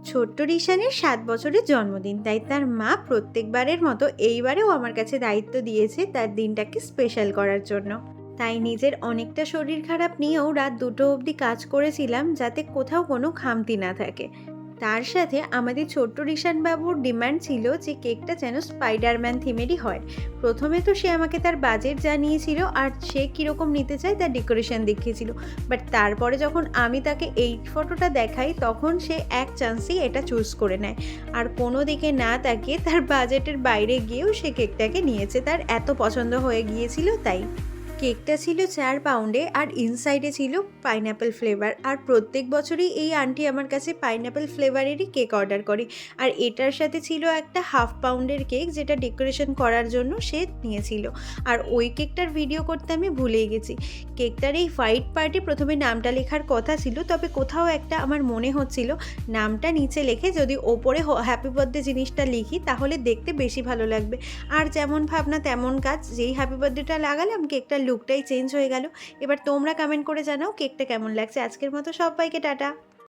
ছোট্ট রিশানের ৭ বছরের জন্মদিন, তাই তার মা প্রত্যেকবারের মতো এইবারেও আমার কাছে দায়িত্ব দিয়েছে তার দিনটাকে স্পেশাল করার জন্য। তাই নিজের অনেকটা শরীর খারাপ নিয়েও রাত ২টো অবধি কাজ করেছিলাম যাতে কোথাও কোনো খামতি না থাকে। তার সাথে আমাদের ছোট্ট রিশান বাবুর ডিমান্ড ছিল যে কেকটা যেন স্পাইডারম্যান থিমেরই হয়। প্রথমে তো সে আমাকে তার বাজেট জানিয়েছিল আর সে কীরকম নিতে চায় তার ডেকোরেশন দেখিয়েছিল, বাট তারপরে যখন আমি তাকে এই ফটোটা দেখাই তখন সে এক চান্সেই এটা চুজ করে নেয় আর কোনো দিকে না তাকিয়ে তার বাজেটের বাইরে গিয়েও সে কেকটাকে নিয়েছে, তার এত পছন্দ হয়ে গিয়েছিল তাই। কেকটা ছিল 4 পাউন্ডে আর ইনসাইডে ছিল পাইনঅ্যাপেল ফ্লেভার। আর প্রত্যেক বছরই এই আন্টি আমার কাছে পাইনঅ্যাপেল ফ্লেভারেরই কেক অর্ডার করে। আর এটার সাথে ছিল একটা হাফ পাউন্ডের কেক যেটা ডেকোরেশন করার জন্য সে নিয়েছিল। আর ওই কেকটার ভিডিও করতে আমি ভুলেই গেছি। কেকটার এই হোয়াইট পার্টে প্রথমে নামটা লেখার কথা ছিল, তবে কোথাও একটা আমার মনে হচ্ছিল নামটা নিচে লিখে যদি ওপরে হ্যাপি বার্থডে জিনিসটা লিখি তাহলে দেখতে বেশি ভালো লাগবে। আর যেমন ভাবনা তেমন কাজ, যেই হ্যাপি বার্থডেটা লাগালাম কেকটার লুকটাই চেঞ্জ হয়ে গেল। এবার তোমরা কমেন্ট করে জানাও কেকটা কেমন লাগছে। আজকের মতো সবাইকে টাটা।